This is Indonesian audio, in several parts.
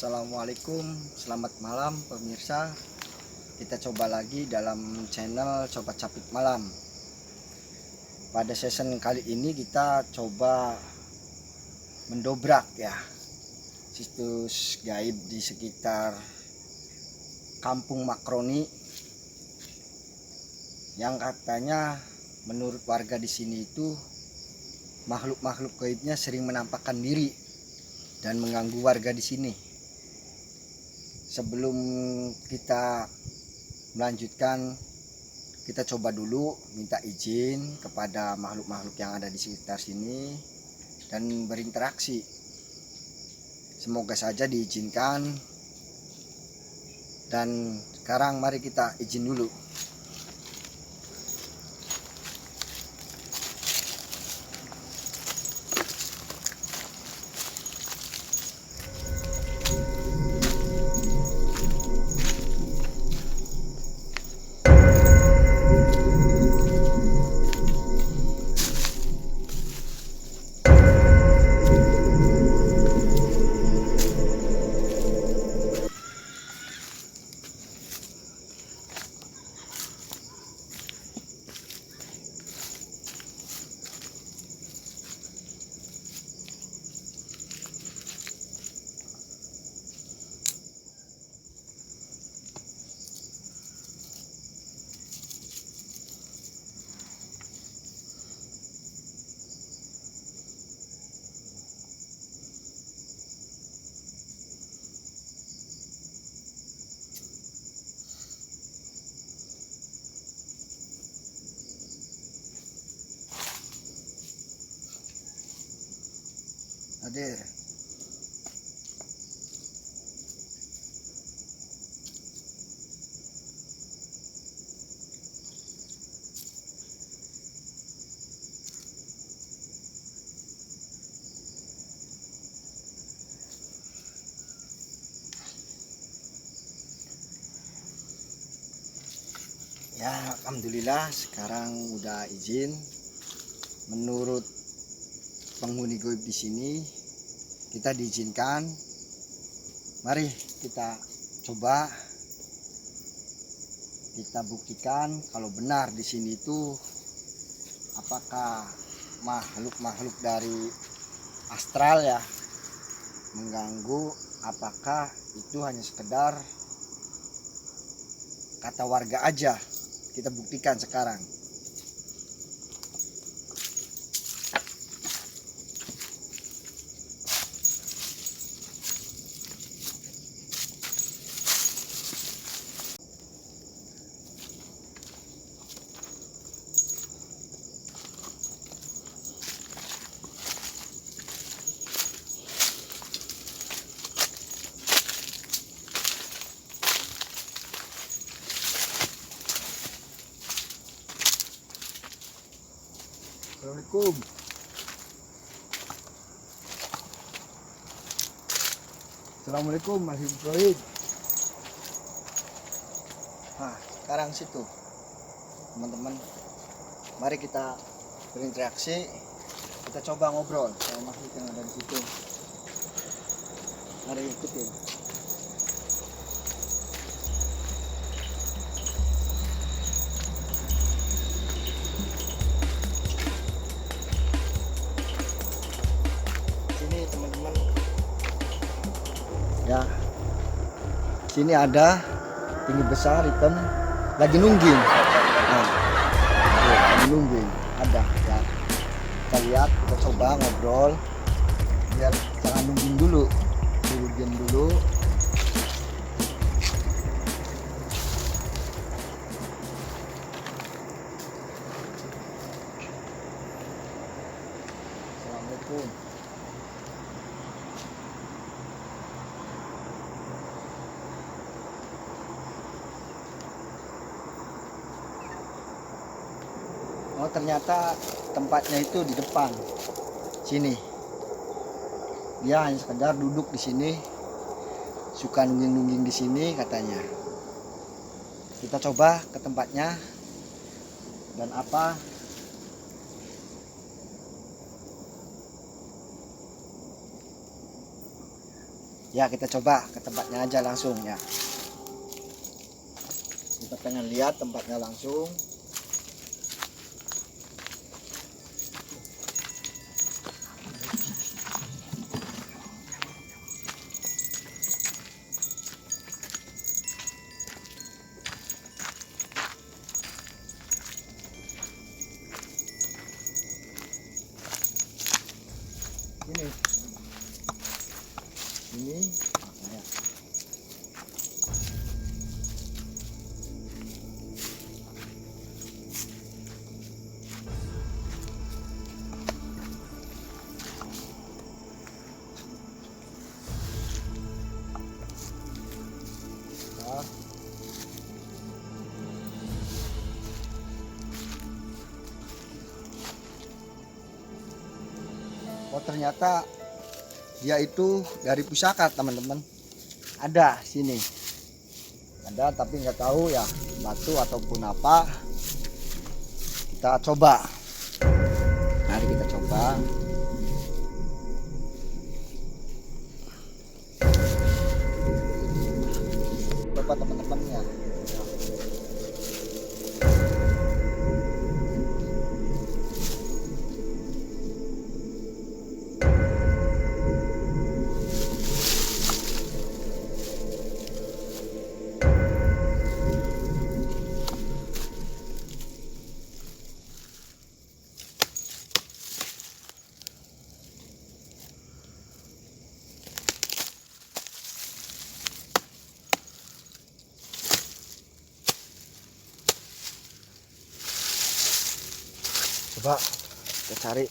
Assalamualaikum, selamat malam pemirsa. Kita coba lagi dalam channel Coba Capit Malam. Pada season kali ini kita coba mendobrak ya situs gaib di sekitar Kampung Makroni yang katanya menurut warga di sini itu makhluk-makhluk gaibnya sering menampakkan diri dan mengganggu warga di sini. Sebelum kita melanjutkan, kita coba dulu minta izin kepada makhluk-makhluk yang ada di sekitar sini dan berinteraksi. Semoga saja diizinkan. Dan sekarang mari kita izin dulu. Hadir. Ya, alhamdulillah sekarang udah izin. Menurut penghuni gaib di sini kita diizinkan. Mari kita coba kita buktikan kalau benar di sini itu apakah makhluk-makhluk dari astral ya mengganggu, apakah itu hanya sekedar kata warga aja. Kita buktikan sekarang. Assalamualaikum. Assalamualaikum Mas Ibrahim. Nah, sekarang situ teman-teman, mari kita berinteraksi. Kita coba ngobrol sama makhluk yang ada di situ. Mari ikutin. Ya, sini ada tinggi besar hitam lagi nungging. Nah, lagi nungging ada ya. Kita lihat, kita coba ngobrol biar jangan nungging dulu, suruh diam dulu. Assalamualaikum. Oh, ternyata tempatnya itu di depan sini. Dia hanya sekedar duduk di sini, suka nungging-nungging di sini katanya. Kita coba ke tempatnya dan apa Ya, kita coba ke tempatnya aja langsung ya. Kita pengen lihat tempatnya langsung. Ini ya. Oh, ternyata dia itu dari pusaka, teman-teman. Ada sini, ada, tapi nggak tahu ya batu ataupun apa. Kita coba, mari kita coba. Coba teman-temannya. Coba kita cari.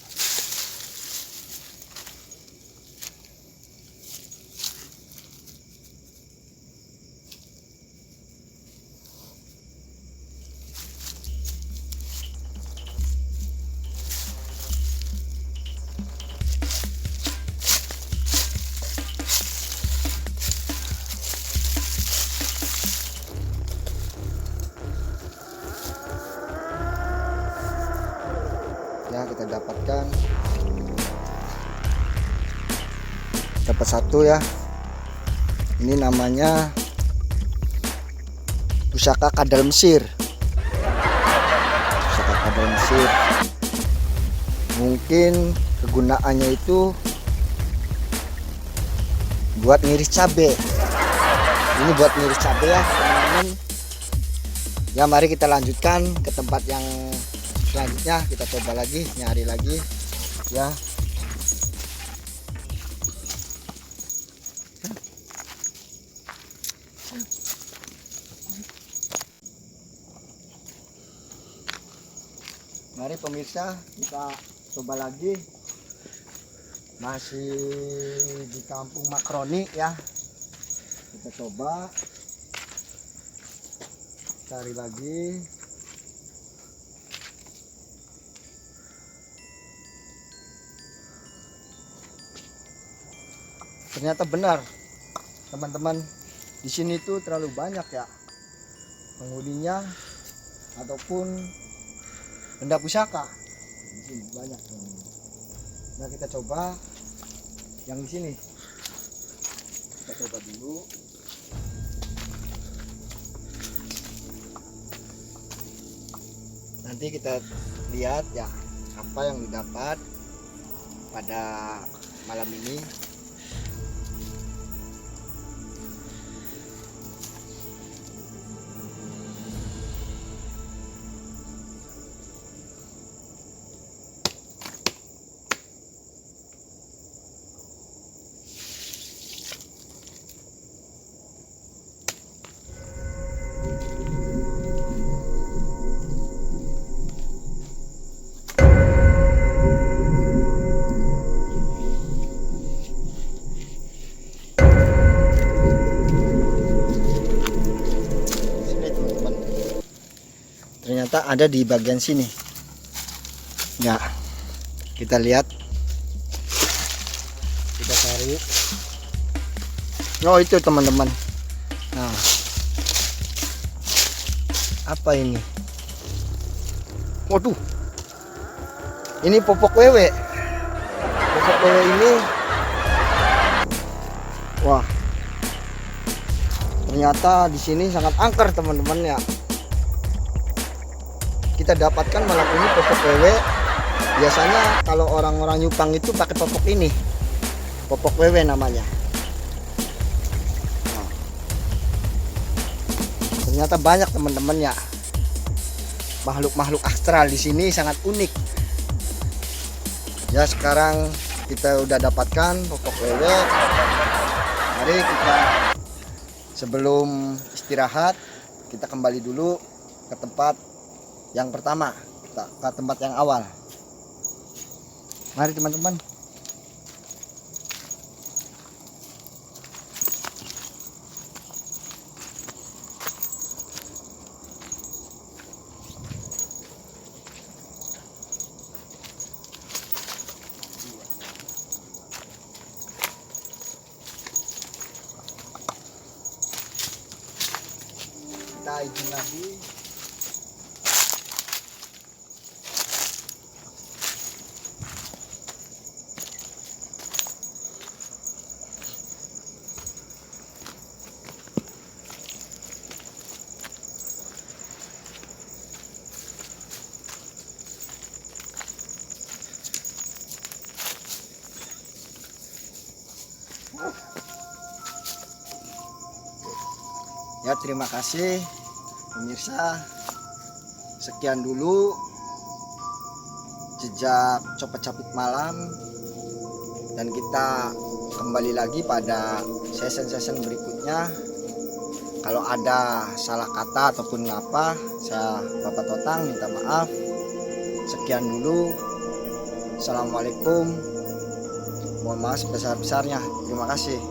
Ya, kita dapat satu ya. Ini namanya pusaka kadal Mesir. Pusaka kadal Mesir. Mungkin kegunaannya itu buat ngiris cabai. Ini buat ngiris cabai ya, teman-teman. Ya, mari kita lanjutkan ke tempat yang selanjutnya. Kita coba lagi, nyari lagi ya. Mari pemirsa, kita coba lagi. Masih di kampung Makroni ya. Kita coba cari lagi. Ternyata benar, teman-teman, di sini tuh terlalu banyak ya penghuninya ataupun benda pusaka. Di sini banyak. Nah, kita coba yang di sini. Kita coba dulu. Nanti kita lihat ya apa yang didapat pada malam ini. Ternyata ada di bagian sini ya. Kita lihat, kita cari. Oh, itu teman-teman. Nah, apa ini? Waduh, ini popok wewe. Popok wewe ini, wah, Ternyata di sini sangat angker teman-teman ya. Kita dapatkan malam ini popok wewe. Biasanya kalau orang-orang nyupang itu pakai popok ini, popok wewe namanya. Nah, ternyata banyak teman-teman ya, makhluk-makhluk astral di sini sangat unik. Ya sekarang kita udah dapatkan popok wewe. Mari kita sebelum istirahat kita kembali dulu ke tempat yang pertama, ke tempat yang awal. Mari teman-teman. Kita izin lagi. Ya terima kasih pemirsa, sekian dulu jejak Copet Capit Malam, dan kita kembali lagi pada season berikutnya. Kalau ada salah kata ataupun ngapa, saya Bapak Totang minta maaf. Sekian dulu, assalamualaikum, mohon maaf sebesar-besarnya, terima kasih.